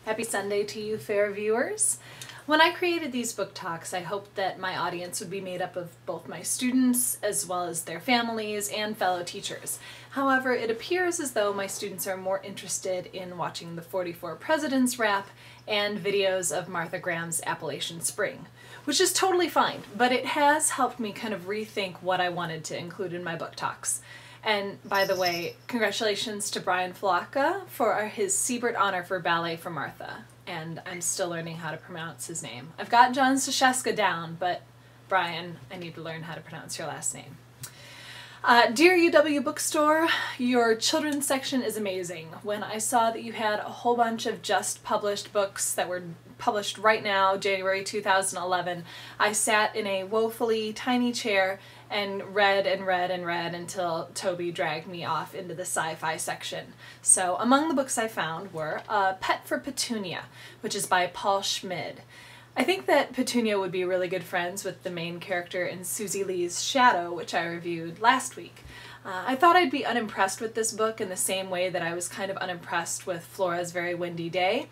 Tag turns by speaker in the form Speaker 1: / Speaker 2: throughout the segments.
Speaker 1: Happy Sunday to you, fair viewers. When I created these book talks, I hoped that my audience would be made up of both my students as well as their families and fellow teachers. However, it appears as though my students are more interested in watching the 44 Presidents rap and videos of Martha Graham's Appalachian Spring, which is totally fine, but it has helped me kind of rethink what I wanted to include in my book talks. And by the way, congratulations to Brian Flocka for his Siebert Honor for Ballet for Martha. And I'm still learning how to pronounce his name. I've got John Stashewska down, but Brian, I need to learn how to pronounce your last name. Dear UW Bookstore, your children's section is amazing. When I saw that you had a whole bunch of just published books that were published right now, January 2011, I sat in a woefully tiny chair and read and read and read until Toby dragged me off into the sci-fi section. So among the books I found were Pet for Petunia, which is by Paul Schmid. I think that Petunia would be really good friends with the main character in Susie Lee's Shadow, which I reviewed last week. I thought I'd be unimpressed with this book in the same way that I was kind of unimpressed with Flora's Very Windy Day,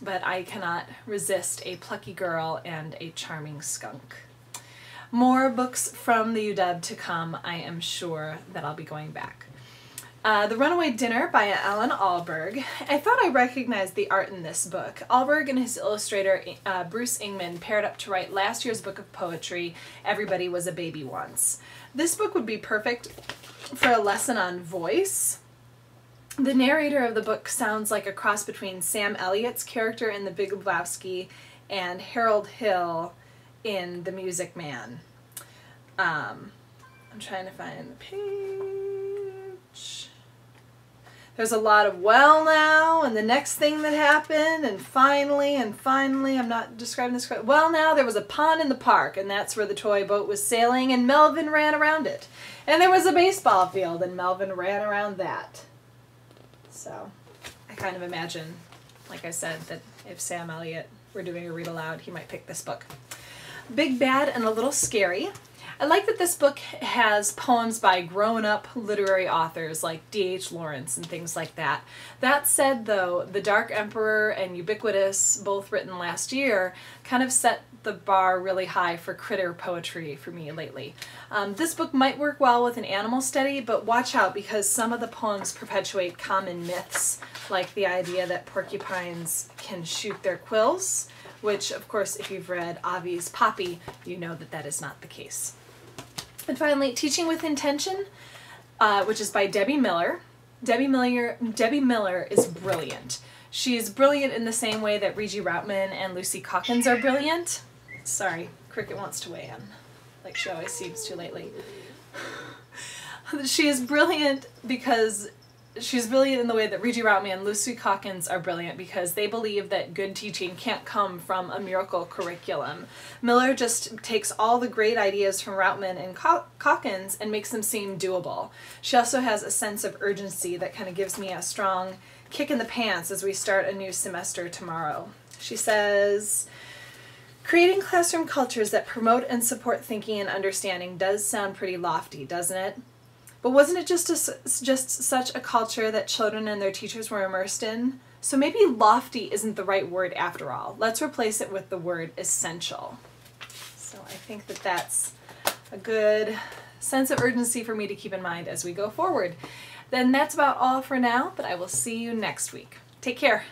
Speaker 1: but I cannot resist a plucky girl and a charming skunk. More books from the UW to come, I am sure that I'll be going back. The Runaway Dinner by Alan Alberg. I thought I recognized the art in this book. Alberg and his illustrator Bruce Ingman paired up to write last year's book of poetry, Everybody Was a Baby Once. This book would be perfect for a lesson on voice. The narrator of the book sounds like a cross between Sam Elliott's character in The Big Lebowski and Harold Hill in The Music Man. I'm trying to find the page. There's a lot of well now, and the next thing that happened, and finally, I'm not describing this correctly. Well now, there was a pond in the park, and that's where the toy boat was sailing, and Melvin ran around it. And there was a baseball field, and Melvin ran around that. So, I kind of imagine, like I said, that if Sam Elliott were doing a read aloud, he might pick this book. Big, Bad, and a Little Scary. I like that this book has poems by grown-up literary authors like D.H. Lawrence and things like that. That said, though, The Dark Emperor and Ubiquitous, both written last year, kind of set the bar really high for critter poetry for me lately. This book might work well with an animal study, but watch out because some of the poems perpetuate common myths, like the idea that porcupines can shoot their quills, which, of course, if you've read Avi's Poppy, you know that that is not the case. And finally, Teaching with Intention, which is by Debbie Miller. Debbie Miller is brilliant. She's brilliant in the same way that Regie Routman and Lucy Calkins are brilliant. Sorry, Cricket wants to weigh in, like she always seems to lately. She is brilliant because she's brilliant in the way that Regie Routman and Lucy Calkins are brilliant because they believe that good teaching can't come from a miracle curriculum. Miller just takes all the great ideas from Routman and Calkins and makes them seem doable. She also has a sense of urgency that kind of gives me a strong kick in the pants as we start a new semester tomorrow. She says, creating classroom cultures that promote and support thinking and understanding does sound pretty lofty, doesn't it? But wasn't it just such a culture that children and their teachers were immersed in? So maybe lofty isn't the right word after all. Let's replace it with the word essential. So I think that that's a good sense of urgency for me to keep in mind as we go forward. Then that's about all for now, but I will see you next week. Take care.